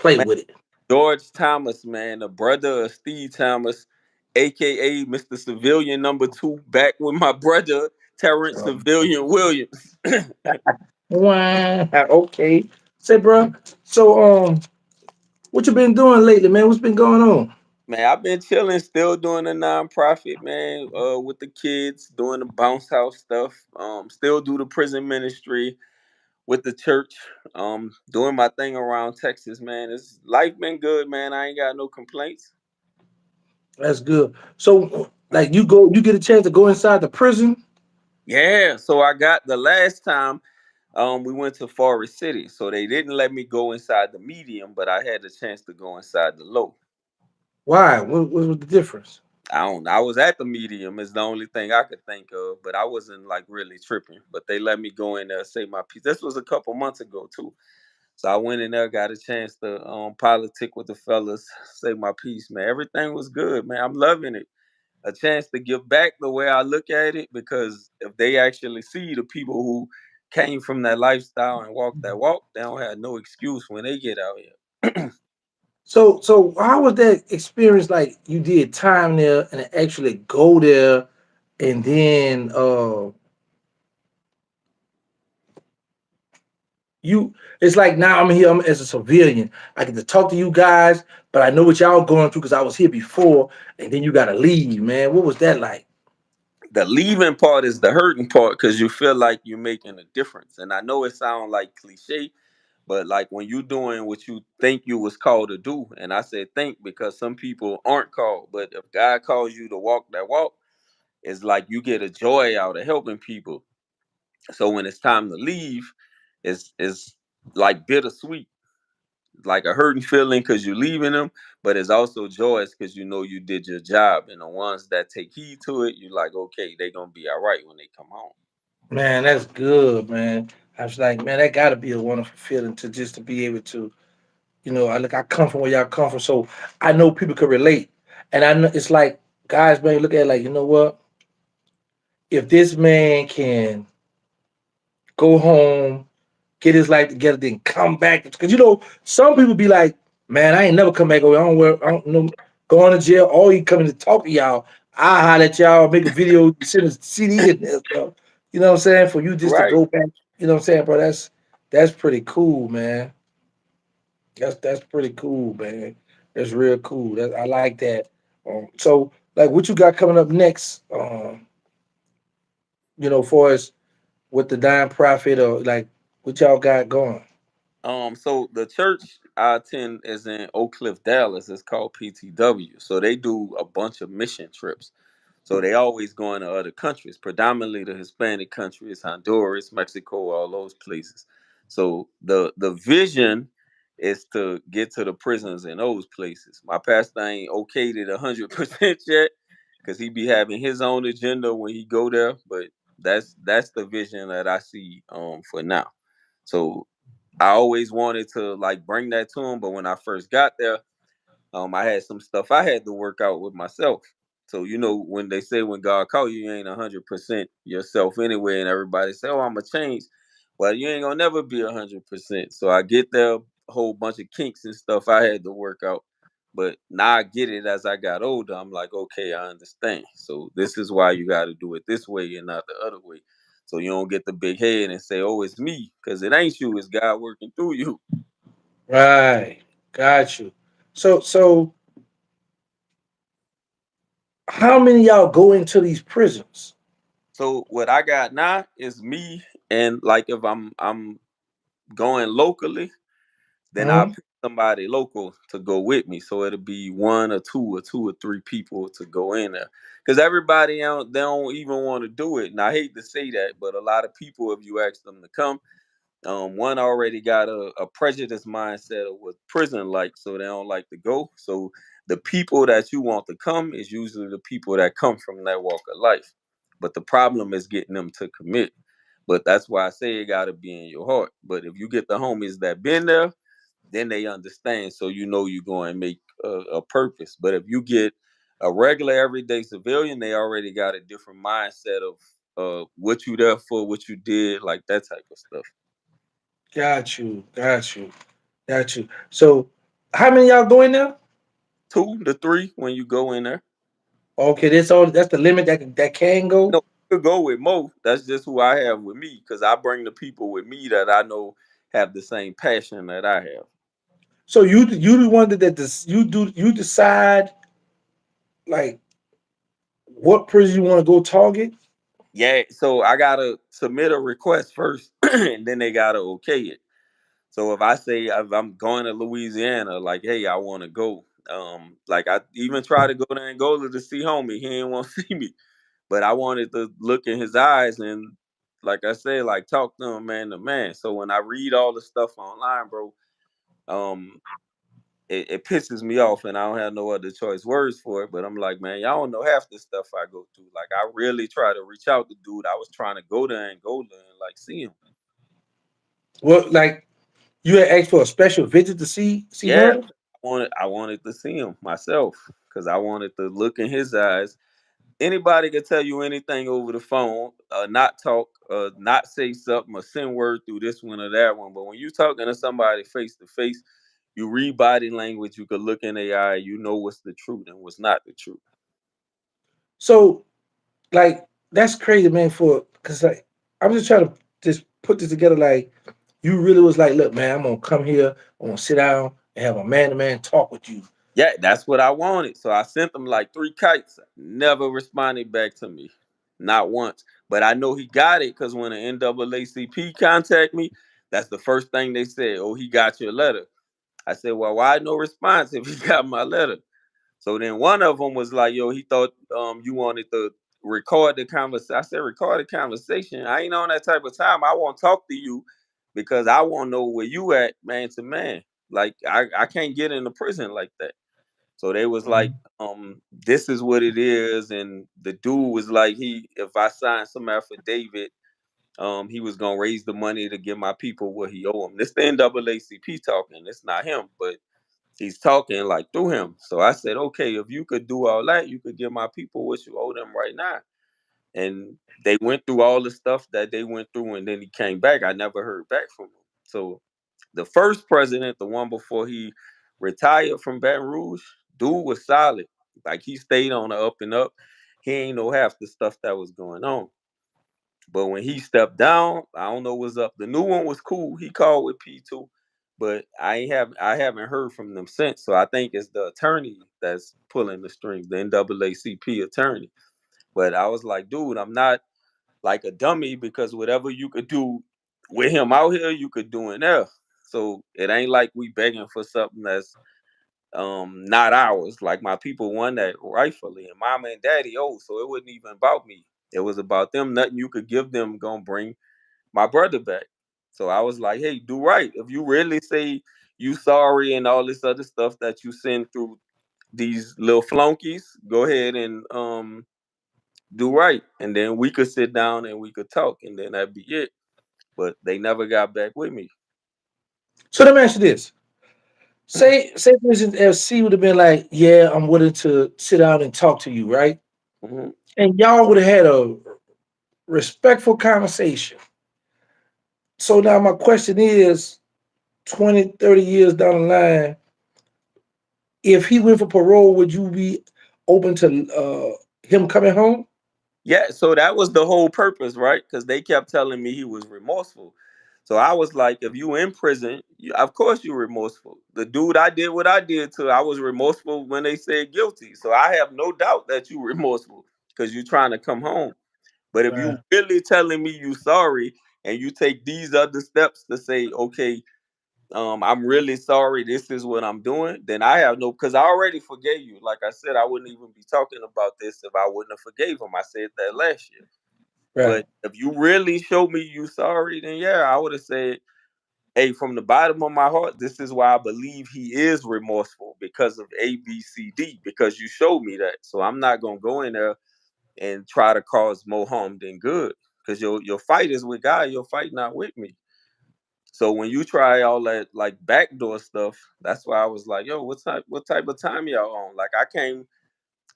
Play Man, with it. George Thomas, man, the brother of Steve Thomas, aka Mr. Civilian #2, back with my brother Terrence Oh. Civilian Williams. Wow. Okay. Say, bro. So, what you been doing lately, man? What's been going on? Man, I've been chilling, still doing a nonprofit, man, with the kids, doing the bounce house stuff. Still do the prison ministry with the church. Doing my thing around Texas, man. It's life been good, man. I ain't got no complaints. That's good. So, like, you get a chance to go inside the prison. Yeah, so I got the last time we went to Forest City. So they didn't let me go inside the medium, but I had the chance to go inside the low. Why? What was the difference? I don't I was at the medium is the only thing I could think of, but I wasn't like really tripping. But they let me go in there and say my piece. This was a couple months ago too. So I went in there, got a chance to politic with the fellas, say my piece, man. Everything was good, man. I'm loving it. A chance to give back the way I look at it, because if they actually see the people who came from that lifestyle and walk that walk, they don't have no excuse when they get out here. So how was that experience? Like, you did time there and actually go there, and then you it's like now I'm here, I'm as a civilian. I get to talk to you guys, but I know what y'all going through because I was here before, and then you gotta leave, man. What was that like? The leaving part is the hurting part, because you feel like you're making a difference. And I know it sounds like cliche, but like when you doing what you think you was called to do, and I said think because some people aren't called, but if God calls you to walk that walk, it's like you get a joy out of helping people. So when it's time to leave, it's like bittersweet, like a hurting feeling because you're leaving them, but it's also joyous because you know you did your job. And the ones that take heed to it, you're like, okay, they gonna be all right when they come home. Man, that's good, man. I was like, man, that gotta be a wonderful feeling to just to be able to, I come from where y'all come from, so I know people could relate. And I know it's like guys may look at it like, you know what? If this man can go home, get his life together, then come back. Because some people be like, man, I ain't never come back over. I don't know, going to jail. All he coming to talk to y'all. I holler at y'all, make a video, send a CD in there. So, you know what I'm saying? For you just to Right. go back, you know what I'm saying, bro? That's pretty cool, man. That's pretty cool, man. That's real cool. I like that. So like, what you got coming up next? For us with the dying prophet, or like what y'all got going? So the church I attend is in Oak Cliff, Dallas. It's called PTW. So they do a bunch of mission trips. So they always going to other countries, predominantly the Hispanic countries, Honduras, Mexico, all those places. So the vision is to get to the prisons in those places. My pastor ain't okayed it 100% yet, because he be having his own agenda when he go there. But that's the vision that I see for now. So I always wanted to like bring that to him, but when I first got there, I had some stuff I had to work out with myself. So when they say when God call you, you ain't 100% yourself anyway, and everybody say, "Oh, I'm a change." Well, you ain't gonna never be 100%. So I get there, a whole bunch of kinks and stuff I had to work out. But now I get it as I got older. I'm like, okay, I understand. So this is why you got to do it this way and not the other way. So you don't get the big head and say, "Oh, it's me," because it ain't you. It's God working through you. Right. Got you. So how many of y'all go into these prisons? So what I got now is me, and like if I'm going locally, then I'll Hmm. pick somebody local to go with me. So it'll be one or two or three people to go in there. Because everybody they don't even want to do it. And I hate to say that, but a lot of people, if you ask them to come, one already got a prejudice mindset of what prison like, so they don't like to go. So the people that you want to come is usually the people that come from that walk of life. But the problem is getting them to commit. But that's why I say it got to be in your heart. But if you get the homies that been there, then they understand. So you go and make a purpose. But if you get a regular everyday civilian, they already got a different mindset of what you there for, what you did, like that type of stuff. Got you. Got you. Got you. So How many y'all go in there? 2 to 3 when you go in there. Okay, that's all. That's the limit that can go. No, you could go with Mo. That's just who I have with me because I bring the people with me that I know have the same passion that I have. So you the one that this you decide like what prison you want to go target. Yeah, so I gotta submit a request first, and then they gotta okay it. So if I say if I'm going to Louisiana, like, hey, I want to go. Like I even tried to go to Angola to see homie. He didn't want to see me, but I wanted to look in his eyes and, like I said, like talk to him man to man. So when I read all the stuff online, bro, um, it pisses me off, and I don't have no other choice words for it. But I'm like, man, y'all don't know half the stuff I go through. Like I really try to reach out to dude. I was trying to go to Angola and like see him. Well, like you had asked for a special visit to see Yeah, murder. I wanted to see him myself because I wanted to look in his eyes. Anybody can tell you anything over the phone, not talk, not say something, or send word through this one or that one. But when you talking to somebody face to face, you read body language. You could look in their eye. You know what's the truth and what's not the truth. So like that's crazy, man. For because like I'm just trying to just put this together. Like you really was like, look, man, I'm gonna come here. I'm gonna sit down and have a man to man talk with you. Yeah, that's what I wanted. So I sent him like 3 kites. Never responded back to me, not once. But I know he got it because when the NAACP contact me, that's the first thing they said. Oh, he got your letter. I said, well, why no response if he got my letter? So then one of them was like, yo, he thought you wanted to record the conversation. I said, record the conversation. I ain't on that type of time. I want to talk to you because I want to know where you at, man to man. Like I can't get into prison like that. So they was like, Mhm. this is what it is. And the dude was like, if I sign some affidavit, he was gonna raise the money to give my people what he owe them. This the NAACP talking. It's not him, but he's talking like through him. So I said, okay, if you could do all that, you could give my people what you owe them right now. And they went through all the stuff that they went through, and then he came back. I never heard back from him. So the first president, the one before he retired from Baton Rouge, dude was solid. Like he stayed on the up and up. He ain't know half the stuff that was going on. But when he stepped down, I don't know what's up. The new one was cool. He called with P2, but I haven't heard from them since. So I think it's the attorney that's pulling the strings, the NAACP attorney. But I was like, dude, I'm not like a dummy because whatever you could do with him out here, you could do in there. So it ain't like we begging for something that's not ours. Like my people won that rightfully, and mama and daddy old, so it wasn't even about me. It was about them. Nothing you could give them gonna bring my brother back. So I was like, hey, do right. If you really say you sorry and all this other stuff that you send through these little flunkies, go ahead and do right. And then we could sit down and we could talk and then that'd be it. But they never got back with me. So let me ask you this: say for instance, if C would have been like, yeah, I'm willing to sit down and talk to you, right? Mhm. And y'all would have had a respectful conversation. So now my question is 20, 30 years down the line, if he went for parole, would you be open to him coming home? Yeah, so that was the whole purpose, right? Because they kept telling me he was remorseful. So I was like, if you in prison, of course you're remorseful. The dude I did what I did to, I was remorseful when they said guilty. So I have no doubt that you remorseful because you're trying to come home. But if you Right. really telling me you sorry and you take these other steps to say, okay, I'm really sorry, this is what I'm doing, then I have no, because I already forgave you. Like I said, I wouldn't even be talking about this if I wouldn't have forgave him. I said that last year. Right. But if you really show me you sorry, then yeah, I would have said, hey, from the bottom of my heart, this is why I believe he is remorseful because of A, B, C, D, because you showed me that. So I'm not gonna go in there and try to cause more harm than good. Because your fight is with God, your fight not with me. So when you try all that like backdoor stuff, that's why I was like, yo, what type of time y'all on? Like I came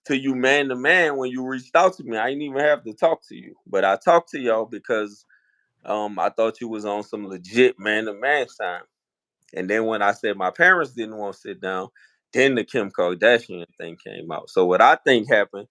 to you man to man when you reached out to me. I didn't even have to talk to you. But I talked to y'all because I thought you was on some legit man to man time. And then when I said my parents didn't want to sit down, then the Kim Kardashian thing came out. So what I think happened,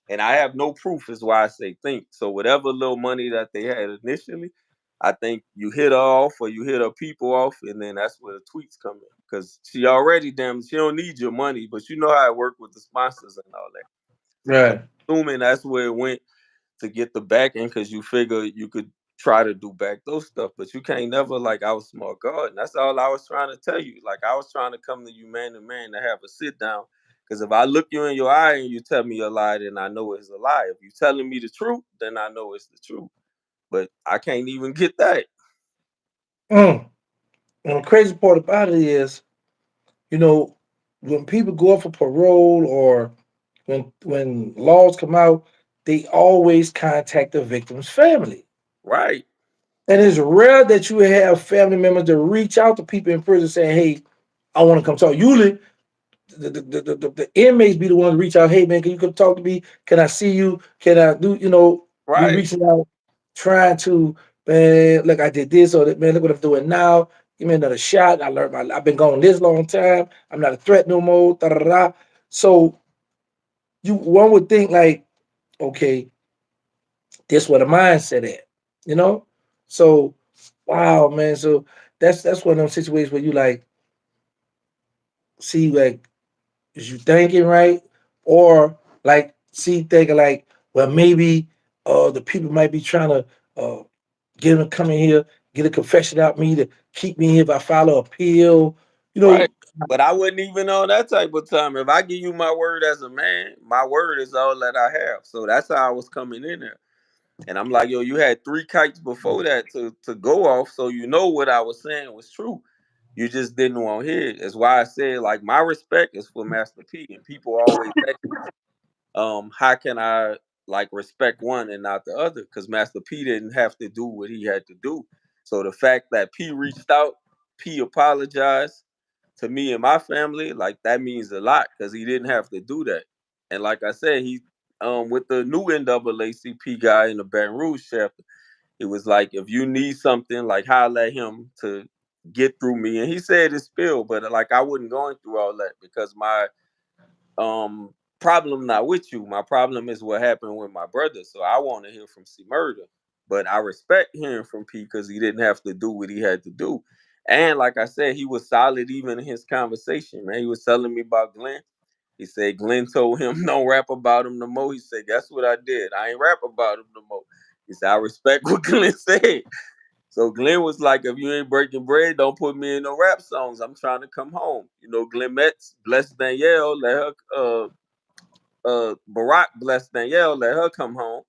and I have no proof, is why I say think. So whatever little money that they had initially, I think you hit her off or you hit her people off, and then that's where the tweets come in. Because she already damn, she don't need your money, but you know how it worked with the sponsors and all that. So Right. assuming that's where it went to get the back end, because you figure you could try to do back those stuff, but you can't never like out smart God. And that's all I was trying to tell you. Like I was trying to come to you man to man to have a sit down. Because if I look you in your eye and you tell me a lie, then I know it's a lie. If you're telling me the truth, then I know it's the truth. But I can't even get that. Mm. And the crazy part about it is, you know, when people go up for parole or when laws come out, they always contact the victim's family. Right, And it's rare that you have family members that reach out to people in prison saying, "Hey, I want to come talk." Usually, the inmates be the ones to reach out. "Hey, man, can you come talk to me? Can I see you? Can I do?" Be right, reaching out, trying to, man. Look, I did this or that. Man, look what I'm doing now. Give me another shot. I've been gone this long time. I'm not a threat no more. Da, da, da, da. So one would think like, okay, this where the mindset at, you know. So, wow, man. So that's one of those situations where you like see like is you thinking right, or like see thinking like, well, maybe the people might be trying to get him to come in here, get a confession out me to keep me here if I file an appeal. You right. know, But I wouldn't even on that type of time. If I give you my word as a man, my word is all that I have. So that's how I was coming in there. And I'm like, yo, you had three kites before that to go off, so you know what I was saying was true. You just didn't want to hear it. That's why I said, like, my respect is for Master P. And people always ask me, how can I like respect one and not the other? Because Master P didn't have to do what he had to do. So the fact that P reached out, P apologized to me and my family, like that means a lot because he didn't have to do that. And like I said, he with the new NAACP guy in the Baton Rouge chapter, it was like if you need something, like holler at him to get through me. And he said it's spill, but like I wasn't going through all that because my problem not with you. My problem is what happened with my brother. So I want to hear from Cmurder. But I respect hearing from P because he didn't have to do what he had to do. And like I said, he was solid even in his conversation, man. He was telling me about Glenn. He said Glenn told him don't rap about him no more. He said, guess what I did? I ain't rap about him no more. He said, I respect what Glenn said. So Glenn was like, if you ain't breaking bread, don't put me in no rap songs. I'm trying to come home. You know, Glenn Metz, bless Danielle, let her Barack blessed Danielle, let her come home,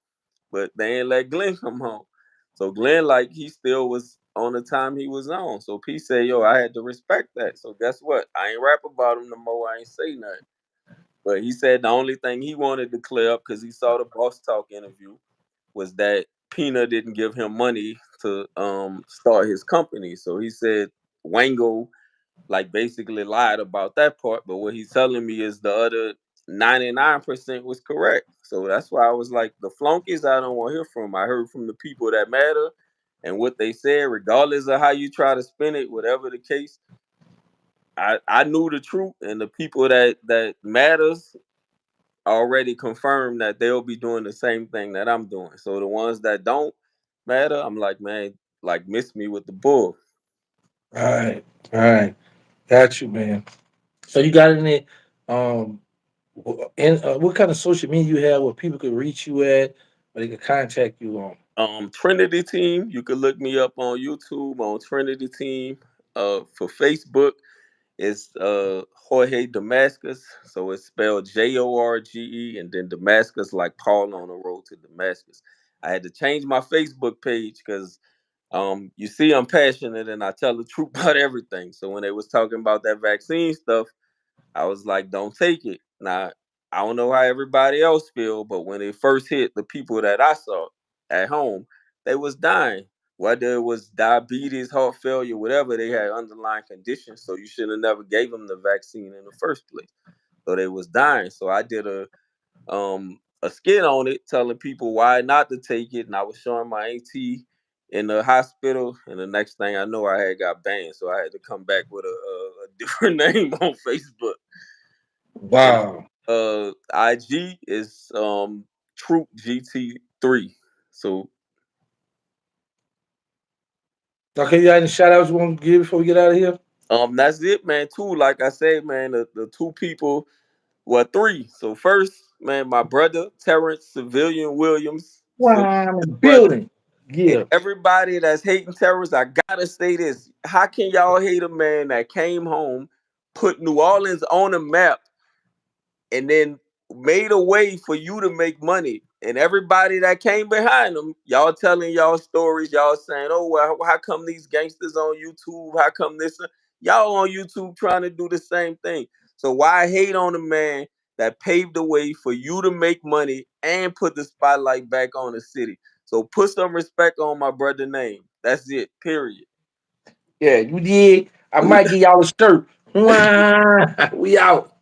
but they ain't let Glenn come home. So Glenn, like he still was on the time he was on. So P said, yo, I had to respect that. So guess what? I ain't rap about him no more. I ain't say nothing. But he said the only thing he wanted to clear up because he saw the Boss Talk interview was that Pina didn't give him money to start his company. So he said Wango like basically lied about that part. But what he's telling me is the other 99% was correct. So that's why I was like, the flunkies I don't want to hear from. I heard from the people that matter and what they said, regardless of how you try to spin it, whatever the case. I knew the truth, and the people that matters already confirmed that they'll be doing the same thing that I'm doing. So the ones that don't matter, I'm like, man, like miss me with the bull. right, right, got you, man. So you got any um and what kind of social media you have where people could reach you at, or they could contact you on? Trinity Team. You can look me up on YouTube on Trinity Team. For Facebook, it's Jorge Damascus. So it's spelled Jorge, and then Damascus like Paul on the road to Damascus. I had to change my Facebook page because you see I'm passionate and I tell the truth about everything. So when they was talking about that vaccine stuff, I was like, don't take it. Now, I don't know how everybody else feel, but when it first hit the people that I saw at home, they was dying. Whether it was diabetes, heart failure, whatever, they had underlying conditions. So you should have never gave them the vaccine in the first place. So they was dying. So I did a skit on it telling people why not to take it. And I was showing my AT in the hospital, and the next thing I know, I had got banned, so I had to come back with a different name on Facebook. And Wow. IG is Troop GT3. So Okay, you got any shout outs you want to give before we get out of here? that's it, man. Two, like I said, man, the two people, well, three. So first, man, my brother Terrence Civilian Williams, salute Wow, I'm to in the the brother. building. And Yeah. everybody that's hating terrorists, I gotta say this: how can y'all hate a man that came home, put New Orleans on the map, and then made a way for you to make money? And everybody that came behind them, y'all telling y'all stories, y'all saying, "Oh, well, how come these gangsters on YouTube? How come this?" Y'all on YouTube trying to do the same thing. So why hate on a man that paved the way for you to make money and put the spotlight back on the city? So put some respect on my brother name. That's it. Period. Yeah, you did. I might get y'all a shirt. Wow. We out.